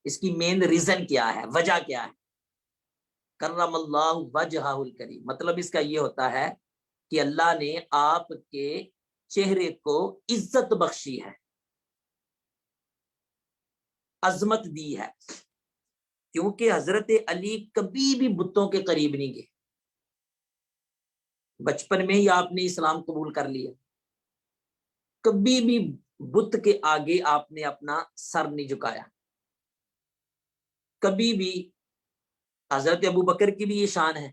اس کی main reason کیا ہے، وجہ کیا ہے؟ کرم اللہ وجہہ الکریم، مطلب اس کا یہ ہوتا ہے کہ اللہ نے آپ کے چہرے کو عزت بخشی ہے، عظمت دی ہے، کیونکہ حضرت علی کبھی بھی بتوں کے قریب نہیں گئے، بچپن میں ہی آپ نے اسلام قبول کر لیا، کبھی بھی بت کے آگے آپ نے اپنا سر نہیں جھکایا، کبھی بھی۔ حضرت ابو بکر کی بھی یہ شان ہے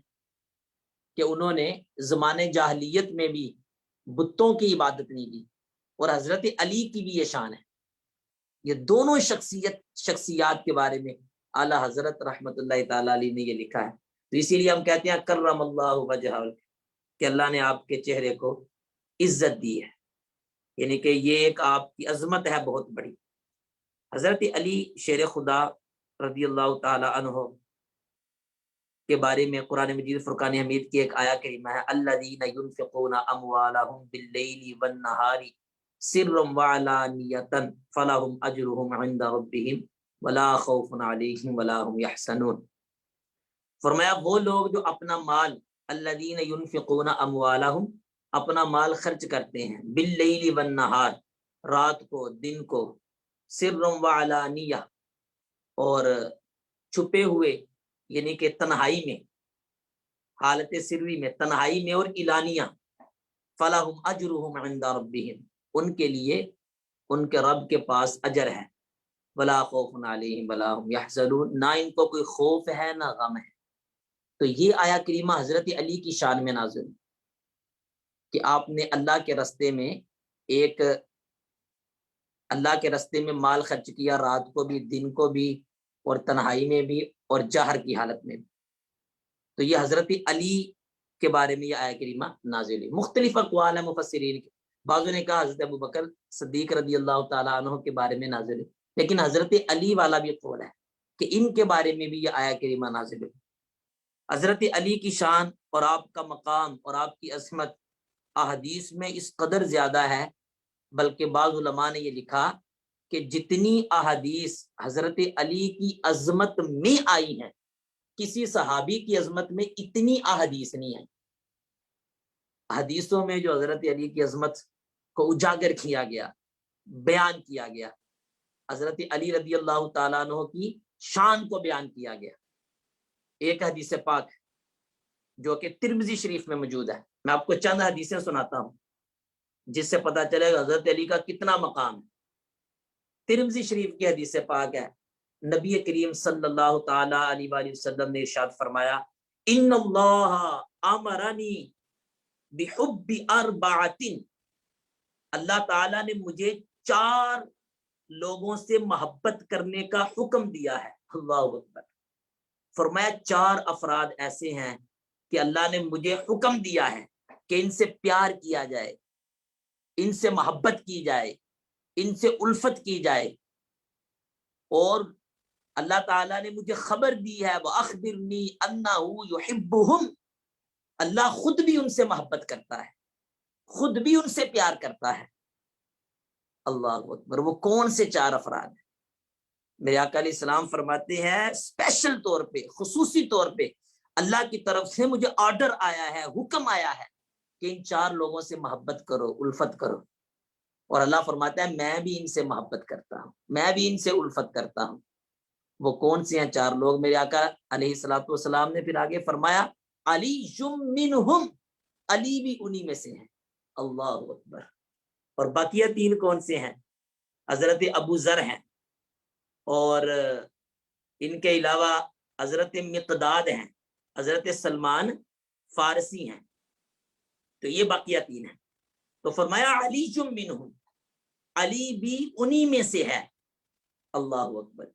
کہ انہوں نے زمانے جاہلیت میں بھی بتوں کی عبادت نہیں کی، اور حضرت علی کی بھی یہ شان ہے۔ یہ دونوں شخصیات کے بارے میں اعلیٰ حضرت رحمت اللہ تعالی علیہ نے یہ لکھا ہے، تو اسی لیے ہم کہتے ہیں کرم اللہ وجہہ، کہ اللہ نے آپ کے چہرے کو عزت دی ہے، یعنی کہ یہ ایک آپ کی عظمت ہے بہت بڑی۔ حضرت علی شیر خدا رضی اللہ تعالی عنہ کے بارے میں قرآن مجید فرقان حمید کی ایک آیا کریمہ ہے، الذین ينفقون اموالهم باللیل والنہار سرا وعلانیۃ فلہم اجرهم عند ربهم ولا خوف علیہم ولا هم یحزنون۔ فرمایا وہ لوگ جو اپنا مال، الذین ينفقون اموالهم، اپنا مال خرچ کرتے ہیں، باللیل والنہار، رات کو دن کو، سرا وعلانیہ، اور چھپے ہوئے یعنی کہ تنہائی میں، حالت سری میں، تنہائی میں اور اعلانیہ، فلہم اجرہم عند ربہم، ان کے لیے ان کے رب کے پاس اجر ہے، ولا خوف علیہم ولا هم یحزنون، نہ ان کو کوئی خوف ہے نہ غم ہے۔ تو یہ آیا کریمہ حضرت علی کی شان میں نازل کہ آپ نے اللہ کے رستے میں اللہ کے رستے میں مال خرچ کیا، رات کو بھی دن کو بھی اور تنہائی میں بھی اور جہر کی حالت میں بھی۔ تو یہ حضرت علی کے بارے میں یہ آیت کریمہ نازل ہے۔ مختلف اقوال ہیں مفسرین کے، بعضوں نے کہا حضرت ابو بکر صدیق رضی اللہ تعالیٰ عنہ کے بارے میں نازل ہے، لیکن حضرت علی والا بھی قول ہے کہ ان کے بارے میں بھی یہ آیت کریمہ نازل ہے۔ حضرت علی کی شان اور آپ کا مقام اور آپ کی عظمت احادیث میں اس قدر زیادہ ہے، بلکہ بعض علماء نے یہ لکھا کہ جتنی احادیث حضرت علی کی عظمت میں آئی ہیں، کسی صحابی کی عظمت میں اتنی احادیث نہیں ہے۔ حدیثوں میں جو حضرت علی کی عظمت کو اجاگر کیا گیا، بیان کیا گیا، حضرت علی رضی اللہ تعالیٰ عنہ کی شان کو بیان کیا گیا۔ ایک حدیث پاک جو کہ ترمذی شریف میں موجود ہے، میں آپ کو چند حدیثیں سناتا ہوں جس سے پتہ چلے گا حضرت علی کا کتنا مقام ہے۔ ترمذی شریف کی حدیث پاک ہے، نبی کریم صلی اللہ تعالی علیہ وآلہ وسلم نے ارشاد فرمایا، ان اللہ امرنی بحب اربعۃ، اللہ تعالیٰ نے مجھے 4 لوگوں سے محبت کرنے کا حکم دیا ہے۔ اللہ اکبر۔ فرمایا 4 افراد ایسے ہیں کہ اللہ نے مجھے حکم دیا ہے کہ ان سے پیار کیا جائے، ان سے محبت کی جائے، ان سے الفت کی جائے، اور اللہ تعالیٰ نے مجھے خبر دی ہے وَأَخْبِرْنِي أَنَّهُ يُحِبُّهُمْ، اللہ خود بھی ان سے محبت کرتا ہے، خود بھی ان سے پیار کرتا ہے۔ اللہ اکبر۔ وہ کون سے 4 افراد ہیں؟ میرے آقا علیہ السلام فرماتے ہیں اسپیشل طور پہ، خصوصی طور پہ اللہ کی طرف سے مجھے آرڈر آیا ہے، حکم آیا ہے کہ ان 4 لوگوں سے محبت کرو، الفت کرو۔ اور اللہ فرماتا ہے میں بھی ان سے محبت کرتا ہوں، میں بھی ان سے الفت کرتا ہوں۔ وہ کون سے ہیں 4 لوگ؟ میرے آقا علیہ الصلوۃ والسلام نے پھر آگے فرمایا علی منہم، علی بھی انہی میں سے ہیں۔ اللہ اکبر۔ اور باقیہ 3 کون سے ہیں؟ حضرت ابو ذر ہیں، اور ان کے علاوہ حضرت مقداد ہیں، حضرت سلمان فارسی ہیں، تو یہ باقیہ 3 ہیں۔ تو فرمایا علی منہم، علی بھی انہی میں سے ہے۔ اللہ اکبر۔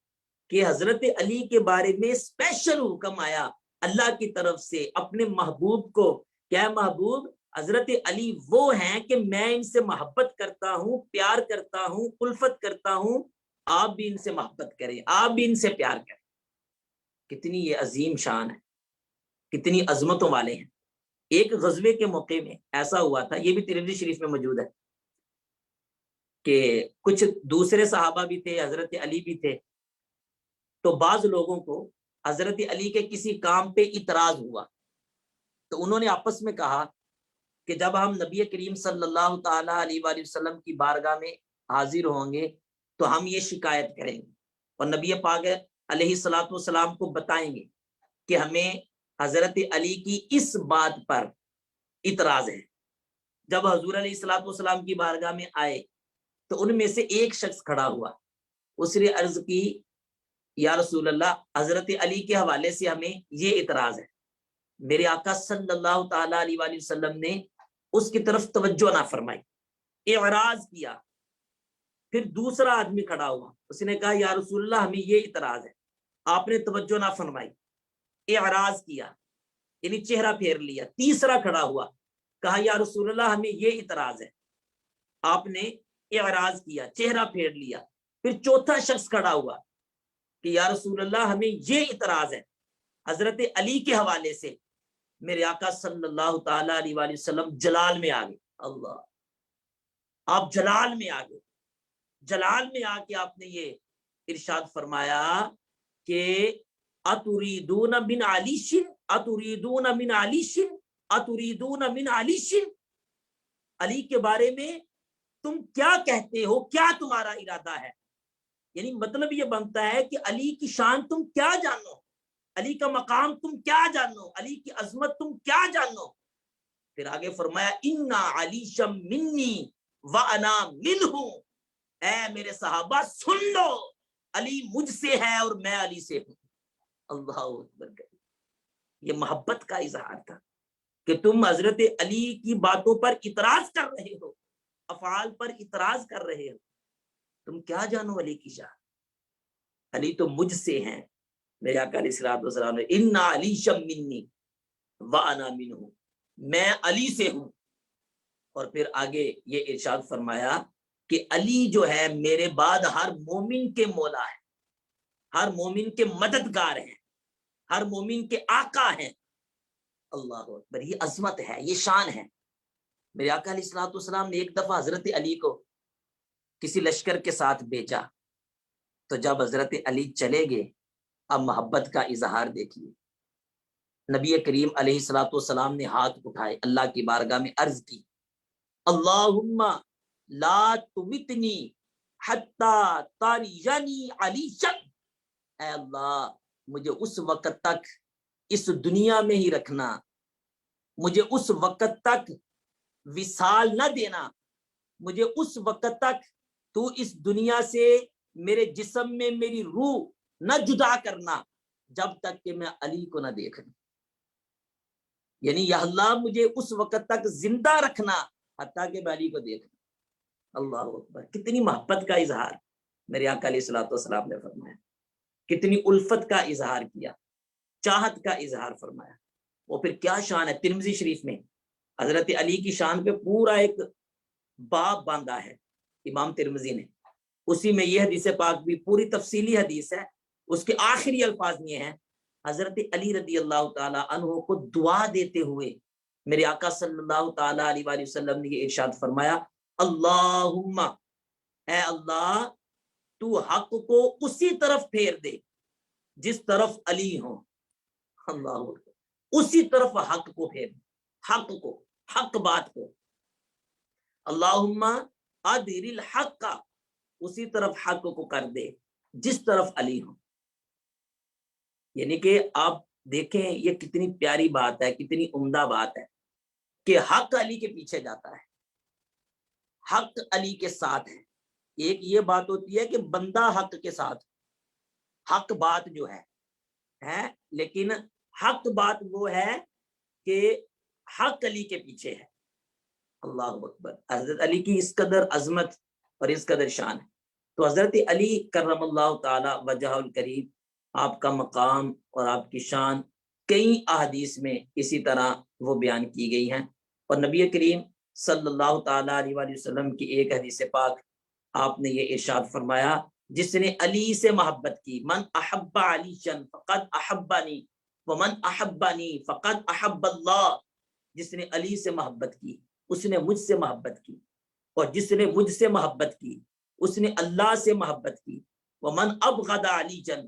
کہ حضرت علی کے بارے میں اسپیشل حکم آیا اللہ کی طرف سے اپنے محبوب کو، کیا محبوب حضرت علی وہ ہیں کہ میں ان سے محبت کرتا ہوں، پیار کرتا ہوں، الفت کرتا ہوں، آپ بھی ان سے محبت کریں، آپ بھی ان سے پیار کریں۔ کتنی یہ عظیم شان ہے، کتنی عظمتوں والے ہیں۔ ایک غزوے کے موقع میں ایسا ہوا تھا، یہ بھی ترمذی شریف میں موجود ہے، کہ کچھ دوسرے صحابہ بھی تھے، حضرت علی بھی تھے، تو بعض لوگوں کو حضرت علی کے کسی کام پہ اعتراض ہوا، تو انہوں نے آپس میں کہا کہ جب ہم نبی کریم صلی اللہ تعالی علیہ وآلہ وسلم کی بارگاہ میں حاضر ہوں گے تو ہم یہ شکایت کریں گے اور نبی پاک علیہ الصلوۃ والسلام کو بتائیں گے کہ ہمیں حضرت علی کی اس بات پر اعتراض ہے۔ جب حضور علیہ الصلوۃ والسلام کی بارگاہ میں آئے تو ان میں سے ایک شخص کھڑا ہوا، اس نے عرض کی یا رسول اللہ، حضرت علی کے حوالے سے ہمیں یہ اعتراض ہے، میرے آقا صلی اللہ تعالی علیہ وآلہ وسلم نے اس کی طرف توجہ نہ فرمائی، اعراض کیا۔ پھر دوسرا آدمی کھڑا ہوا، اس نے کہا یا رسول اللہ ہمیں یہ اعتراض ہے، آپ نے توجہ نہ فرمائی، اعراض کیا، یعنی چہرہ پھیر لیا۔ تیسرا کھڑا ہوا، کہا یا رسول اللہ ہمیں یہ اعتراض ہے، آپ نے اعراض کیا، چہرہ پھیر لیا۔ پھر چوتھا شخص کھڑا ہوا کہ یا رسول اللہ ہمیں یہ اعتراض ہے، حضرت علی کے حوالے سے میرے آقا صلی اللہ تعالی علیہ وآلہ وسلم جلال میں آ گئے۔ اللہ، آپ جلال میں آ گئے، جلال میں آ کے آپ نے یہ ارشاد فرمایا کہ اتریدون من علی شن، اتریدون من علی شن، اتریدون من علی شن، علی کے بارے میں تم کیا کہتے ہو، کیا تمہارا ارادہ ہے؟ یعنی مطلب یہ بنتا ہے کہ علی کی شان تم کیا جانو، علی کا مقام تم کیا جانو، علی کی عظمت تم کیا جانو۔ پھر آگے فرمایا انا علی شم منی وانا منہ، اے میرے صحابہ سن لو، علی مجھ سے ہے اور میں علی سے ہوں۔ اللہ اکبر، یہ محبت کا اظہار تھا کہ تم حضرت علی کی باتوں پر اعتراض کر رہے ہو، افعال پر اعتراض کر رہے ہو، تم کیا جانو علی کی شان، علی تو مجھ سے ہیں۔ میرے آقا علیہ الصلوۃ والسلام نے انا علی شم منی وانا منہ، میں علی سے ہوں۔ اور پھر آگے یہ ارشاد فرمایا کہ علی جو ہے میرے بعد ہر مومن کے مولا ہے، ہر مومن کے مددگار ہیں، ہر مومن کے آقا ہیں۔ اللہ اکبر، یہ عظمت ہے، یہ شان ہے۔ میرے آقا علیہ الصلوۃ والسلام نے ایک دفعہ حضرت علی کو کسی لشکر کے ساتھ بھیجا، تو جب حضرت علی چلے گئے، اب محبت کا اظہار دیکھیے، نبی کریم علیہ الصلوۃ والسلام نے ہاتھ اٹھائے، اللہ کی بارگاہ میں عرض کی اللہم لا تمتنی حتی ترینی علی شن، اے اللہ مجھے اس وقت تک اس دنیا میں ہی رکھنا، مجھے اس وقت تک وصال نہ دینا، مجھے اس وقت تک تو اس دنیا سے میرے جسم میں میری روح نہ جدا کرنا جب تک کہ میں علی کو نہ دیکھ لوں۔ یعنی یا اللہ مجھے اس وقت تک زندہ رکھنا حتیٰ کہ میں علی کو دیکھ لوں۔ اللہ اکبر، کتنی محبت کا اظہار میرے آقا علیہ الصلوۃ والسلام نے فرمایا، کتنی الفت کا اظہار کیا، چاہت کا اظہار فرمایا۔ وہ پھر کیا شان ہے، ترمذی شریف میں حضرت علی کی شان پہ پورا ایک باب باندھا ہے امام ترمذی نے، اسی میں یہ حدیث پاک بھی پوری تفصیلی حدیث ہے، اس کے آخری الفاظ یہ ہیں، حضرت علی رضی اللہ تعالی عنہ کو دعا دیتے ہوئے میرے آقا صلی اللہ تعالی علیہ وآلہ وسلم نے یہ ارشاد فرمایا اللہم، اے اللہ تو حق کو اسی طرف پھیر دے جس طرف علی ہو۔ اللہ اکبر، اسی طرف حق کو پھیر دے، حق کو، حق بات کو۔ اللہم ادر الحق، اسی طرف حق کو کر دے جس طرف علی ہو۔ یعنی کہ آپ دیکھیں یہ کتنی پیاری بات ہے، کتنی عمدہ بات ہے کہ حق علی کے پیچھے جاتا ہے، حق علی کے ساتھ ہے۔ ایک یہ بات ہوتی ہے کہ بندہ حق کے ساتھ، حق بات جو ہے، لیکن حق بات وہ ہے کہ حق علی کے پیچھے ہے۔ اللہ اکبر، حضرت علی کی اس قدر عظمت اور اس قدر شان ہے۔ تو حضرت علی کرم اللہ تعالی وجہ الکریم، آپ کا مقام اور آپ کی شان کئی احادیث میں اسی طرح وہ بیان کی گئی ہیں، اور نبی کریم صلی اللہ تعالی علیہ وآلہ وسلم کی ایک حدیث پاک آپ نے یہ ارشاد فرمایا، جس نے علی سے محبت کی، من احب علی شن فقد احبانی ومن احبانی فقد احب اللہ، جس نے علی سے محبت کی اس نے مجھ سے محبت کی، اور جس نے مجھ سے محبت کی اس نے اللہ سے محبت کی، ومن ابغض علی جن،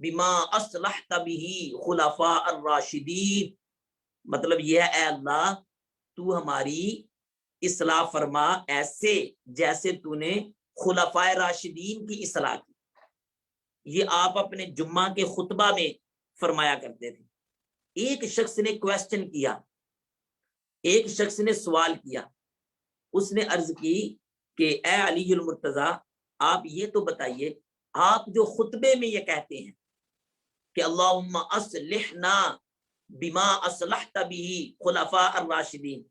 بما اصلحت به خلفاء الراشدین، مطلب یہ ہے اے اللہ تو ہماری اصلاح فرما ایسے جیسے تو نے خلفاء راشدین کی اصلاح کی. یہ آپ اپنے جمعہ کے خطبہ میں فرمایا کرتے تھے. ایک شخص نے کویسچن کیا، ایک شخص نے سوال کیا، اس نے عرض کی کہ اے علی المرتضیٰ آپ یہ تو بتائیے، آپ جو خطبے میں یہ کہتے ہیں کہ اللہم اصلحنا بما اصلحت به خلفاء الراشدین،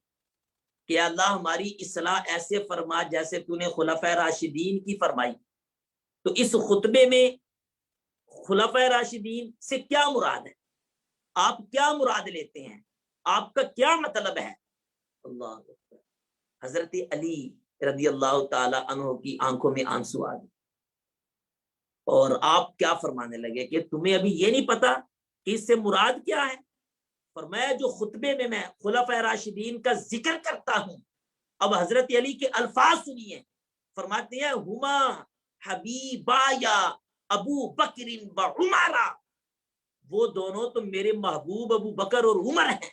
کہ اللہ ہماری اصلاح ایسے فرما جیسے تو نے خلفاء راشدین کی فرمائی، تو اس خطبے میں خلفاء راشدین سے کیا مراد ہے؟ آپ کیا مراد لیتے ہیں؟ آپ کا کیا مطلب ہے؟ اللہ اکبر. حضرت علی رضی اللہ تعالی عنہ کی آنکھوں میں آنسو آ گئے اور آپ کیا فرمانے لگے کہ تمہیں ابھی یہ نہیں پتا کہ اس سے مراد کیا ہے؟ فرمایا جو خطبے میں خلفاء راشدین کا ذکر کرتا ہوں، اب حضرت علی کے الفاظ سنیے، فرماتے ہیں ہما حبیبا یا ابو بکر و عمر، وہ دونوں تو میرے محبوب ابو بکر اور عمر ہیں.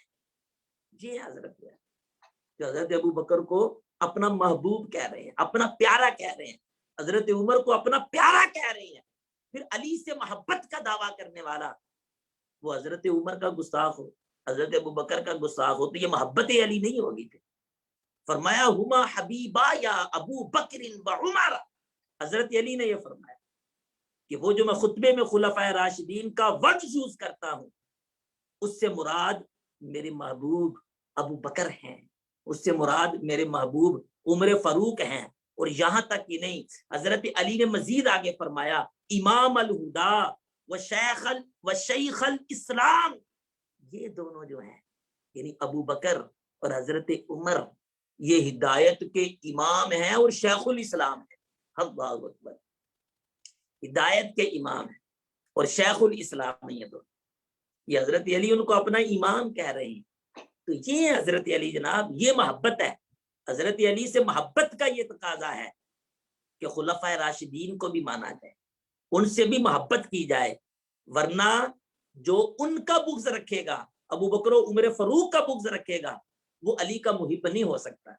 جی حضرت کہ حضرت ابو بکر کو اپنا محبوب کہہ رہے ہیں، اپنا پیارا کہہ رہے ہیں، حضرت عمر کو اپنا پیارا کہہ رہے ہیں. پھر علی سے محبت کا دعویٰ کرنے والا وہ حضرت عمر کا گستاخ ہو، حضرت ابو بکر کا گستاخ ہو، تو یہ محبت علی نہیں ہوگی. پھر فرمایا ہما حبیبا یا ابو بکر و عمر، حضرت علی نے یہ فرمایا کہ وہ جو میں خطبے میں خلفائے راشدین کا ورڈ یوز کرتا ہوں اس سے مراد میرے محبوب ابو بکر ہیں، اس سے مراد میرے محبوب عمر فاروق ہیں. اور یہاں تک کہ نہیں، حضرت علی نے مزید آگے فرمایا امام الہدا و شیخ الاسلام، یہ دونوں جو ہیں یعنی ابو بکر اور حضرت عمر یہ ہدایت کے امام ہیں اور شیخ الاسلام ہیں. اللہ اکبر. ہدایت کے امام ہیں اور شیخ الاسلام ہیں یہ دونوں. یہ حضرت علی ان کو اپنا امام کہہ رہے ہیں. تو یہ حضرت علی جناب، یہ محبت ہے. حضرت علی سے محبت کا یہ تقاضا ہے کہ خلفائے راشدین کو بھی مانا جائے، ان سے بھی محبت کی جائے، ورنہ جو ان کا بغض رکھے گا، ابو بکر و عمر فاروق کا بغض رکھے گا، وہ علی کا محب نہیں ہو سکتا.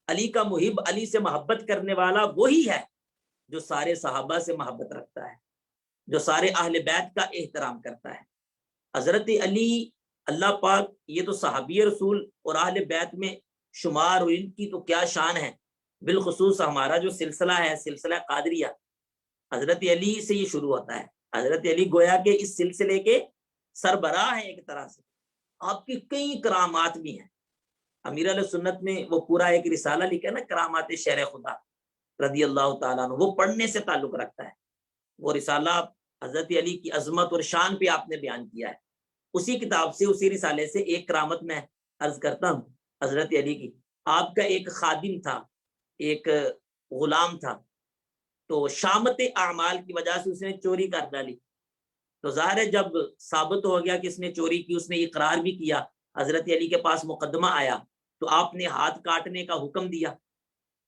علی کا محب، علی سے محبت کرنے والا وہی ہے جو سارے صحابہ سے محبت رکھتا ہے، جو سارے اہل بیت کا احترام کرتا ہے. حضرت علی اللہ پاک، یہ تو صحابی رسول اور اہل بیت میں شمار، اور ان کی تو کیا شان ہے. بالخصوص ہمارا جو سلسلہ ہے، سلسلہ قادریہ، حضرت علی سے یہ شروع ہوتا ہے. حضرت علی گویا کہ اس سلسلے کے سربراہ ہیں ایک طرح سے. آپ کی کئی کرامات بھی ہیں. امیر علیہ سنت نے وہ پورا ایک رسالہ لکھا ہے نا، کرامات شیر خدا رضی اللہ تعالیٰ عنہ، وہ پڑھنے سے تعلق رکھتا ہے. وہ رسالہ حضرت علی کی عظمت اور شان پہ آپ نے بیان کیا ہے. اسی کتاب سے، اسی رسالے سے ایک کرامت میں عرض کرتا ہوں حضرت علی کی. آپ کا ایک خادم تھا، ایک غلام تھا، تو شامت اعمال کی وجہ سے اس نے چوری کر ڈالی. تو ظاہر ہے جب ثابت ہو گیا کہ اس نے چوری کی، اس نے اقرار بھی کیا، حضرت علی کے پاس مقدمہ آیا تو آپ نے ہاتھ کاٹنے کا حکم دیا.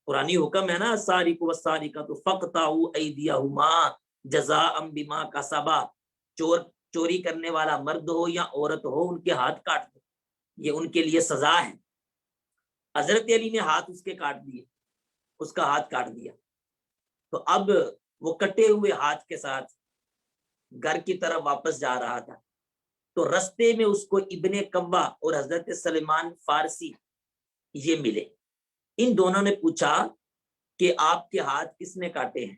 قرآنی حکم ہے نا، السارق والسارقۃ فاقطعوا ایدیہما جزاء بما کسبا، چوری کرنے والا مرد ہو یا عورت ہو، ان کے ہاتھ کاٹ دو، یہ ان کے لیے سزا ہے. حضرت علی نے ہاتھ اس کے کاٹ دیے، اس کا ہاتھ کاٹ دیا. تو اب وہ کٹے ہوئے ہاتھ کے ساتھ گھر کی طرف واپس جا رہا تھا، تو رستے میں اس کو ابن کبا اور حضرت سلمان فارسی یہ ملے. ان دونوں نے پوچھا کہ آپ کے ہاتھ کس نے کاٹے ہیں؟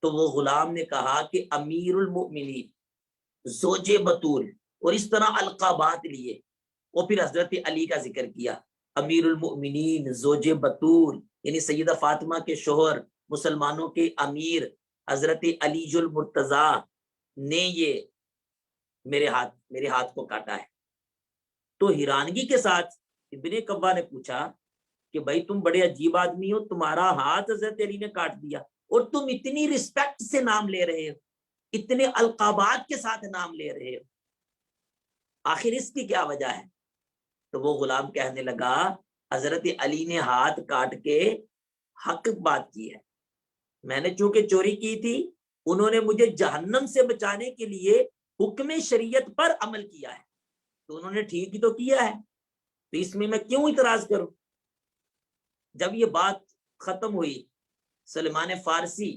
تو وہ غلام نے کہا کہ امیر المؤمنین، زوج بطول، اور اس طرح القابات لیے. وہ پھر حضرت علی کا ذکر کیا، امیر المؤمنین، زوج بطول، یعنی سیدہ فاطمہ کے شوہر، مسلمانوں کے امیر حضرت علی المرتضیٰ نے یہ میرے ہاتھ کو کاٹا ہے. تو حیرانگی کے ساتھ ابن کبا نے پوچھا کہ بھائی تم بڑے عجیب آدمی ہو، تمہارا ہاتھ حضرت علی نے کاٹ دیا اور تم اتنی رسپیکٹ سے نام لے رہے ہو، اتنے القابات کے ساتھ نام لے رہے ہو، آخر اس کی کیا وجہ ہے؟ تو وہ غلام کہنے لگا حضرت علی نے ہاتھ کاٹ کے حق بات کی ہے. میں نے چونکہ چوری کی تھی، انہوں نے مجھے جہنم سے بچانے کے لیے حکم شریعت پر عمل کیا ہے، تو انہوں نے ٹھیک ہی تو کیا ہے، تو اس میں کیوں اعتراض کروں؟ جب یہ بات ختم ہوئی، سلمان فارسی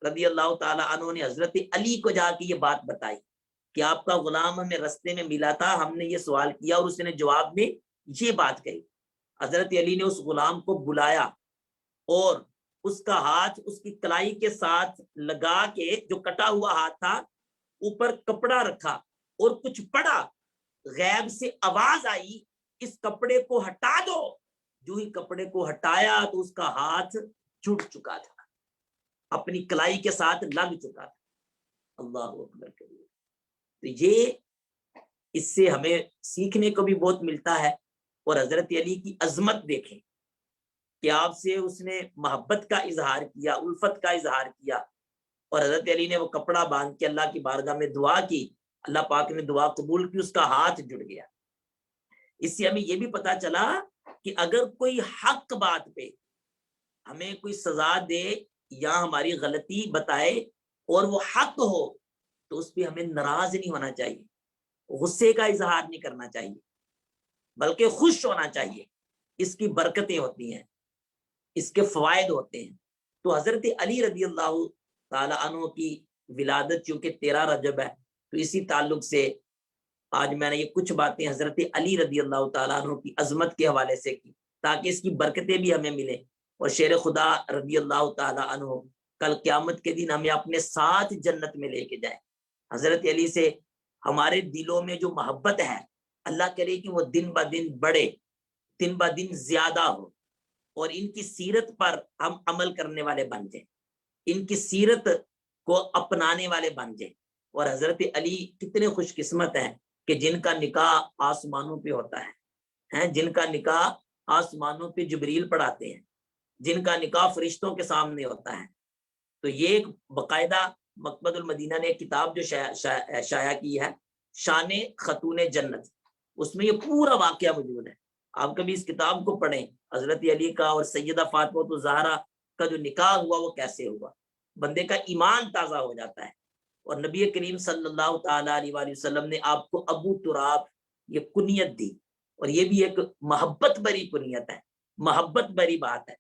رضی اللہ تعالی عنہ نے حضرت علی کو جا کے یہ بات بتائی کہ آپ کا غلام ہمیں رستے میں ملا تھا، ہم نے یہ سوال کیا اور اس نے جواب میں یہ بات کہی۔ حضرت علی نے اس غلام کو بلایا اور اس کا ہاتھ اس کی کلائی کے ساتھ لگا کے، جو کٹا ہوا ہاتھ تھا، اوپر کپڑا رکھا اور کچھ پڑا۔ غیب سے آواز آئی اس کپڑے کو ہٹا دو۔ جو ہی کپڑے کو ہٹایا تو اس کا ہاتھ جڑ چکا تھا، اپنی کلائی کے ساتھ لگ چکا تھا۔ اللہ اکبر کبیر۔ تو یہ اس سے ہمیں سیکھنے کو بھی بہت ملتا ہے۔ اور حضرت علی کی عظمت دیکھیں کہ آپ سے اس نے محبت کا اظہار کیا، الفت کا اظہار کیا، اور حضرت علی نے وہ کپڑا باندھ کے اللہ کی بارگاہ میں دعا کی، اللہ پاک نے دعا قبول کی، اس کا ہاتھ جڑ گیا۔ اس سے ہمیں یہ بھی پتا چلا کہ اگر کوئی حق بات پہ ہمیں کوئی سزا دے یا ہماری غلطی بتائے اور وہ حق ہو، تو اس پہ ہمیں ناراض نہیں ہونا چاہیے، غصے کا اظہار نہیں کرنا چاہیے، بلکہ خوش ہونا چاہیے۔ اس کی برکتیں ہوتی ہیں، اس کے فوائد ہوتے ہیں۔ تو حضرت علی رضی اللہ تعالی عنہ کی ولادت چونکہ 13 رجب ہے، تو اسی تعلق سے آج میں نے یہ کچھ باتیں حضرت علی رضی اللہ تعالیٰ عنہ کی عظمت کے حوالے سے کی، تاکہ اس کی برکتیں بھی ہمیں ملیں، اور شیر خدا رضی اللہ تعالیٰ عنہ کل قیامت کے دن ہمیں اپنے ساتھ جنت میں لے کے جائیں۔ حضرت علی سے ہمارے دلوں میں جو محبت ہے، اللہ کرے کہ وہ دن بہ دن بڑھے، دن بہ دن زیادہ ہو، اور ان کی سیرت پر ہم عمل کرنے والے بن جائیں، ان کی سیرت کو اپنانے والے بن جائیں۔ اور حضرت علی کتنے خوش قسمت ہیں کہ جن کا نکاح آسمانوں پہ ہوتا ہے، جن کا نکاح آسمانوں پہ جبریل پڑھاتے ہیں، جن کا نکاح فرشتوں کے سامنے ہوتا ہے۔ تو یہ ایک باقاعدہ مکتبۃ المدینہ نے ایک کتاب جو شائع کی ہے، شان خاتون جنت، اس میں یہ پورا واقعہ موجود ہے۔ آپ کبھی اس کتاب کو پڑھیں، حضرت علی کا اور سیدہ فاطمہ الزہرا کا جو نکاح ہوا وہ کیسے ہوا، بندے کا ایمان تازہ ہو جاتا ہے۔ اور نبی کریم صلی اللہ تعالی علیہ وآلہ وسلم نے آپ کو ابو تراب یہ کنیت دی، اور یہ بھی ایک محبت بری کنیت ہے، محبت بری بات ہے۔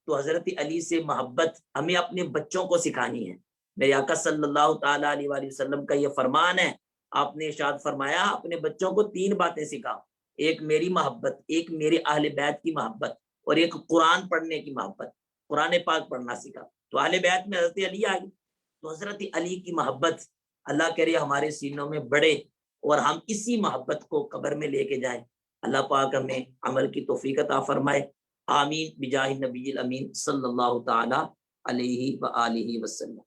تو حضرت علی سے محبت ہمیں اپنے بچوں کو سکھانی ہے۔ میرے آقا صلی اللہ تعالی علیہ وآلہ وسلم کا یہ فرمان ہے، آپ نے ارشاد فرمایا اپنے بچوں کو 3 باتیں سکھاؤ، ایک میری محبت، ایک میرے اہل بیت کی محبت، اور ایک قرآن پڑھنے کی محبت، قرآن پاک پڑھنا سکھا۔ تو اہل بیت میں حضرت علی آ گئی، تو حضرت علی کی محبت اللہ کرے ہمارے سینوں میں بڑھے، اور ہم اسی محبت کو قبر میں لے کے جائیں۔ اللہ پاک ہمیں عمل کی توفیق عطا فرمائے، آمین بجاہ نبی الامین صلی اللہ تعالی علیہ وآلہ وسلم۔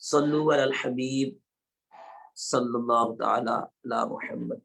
صلو علی الحبیب صلی اللہ تعالی علی محمد۔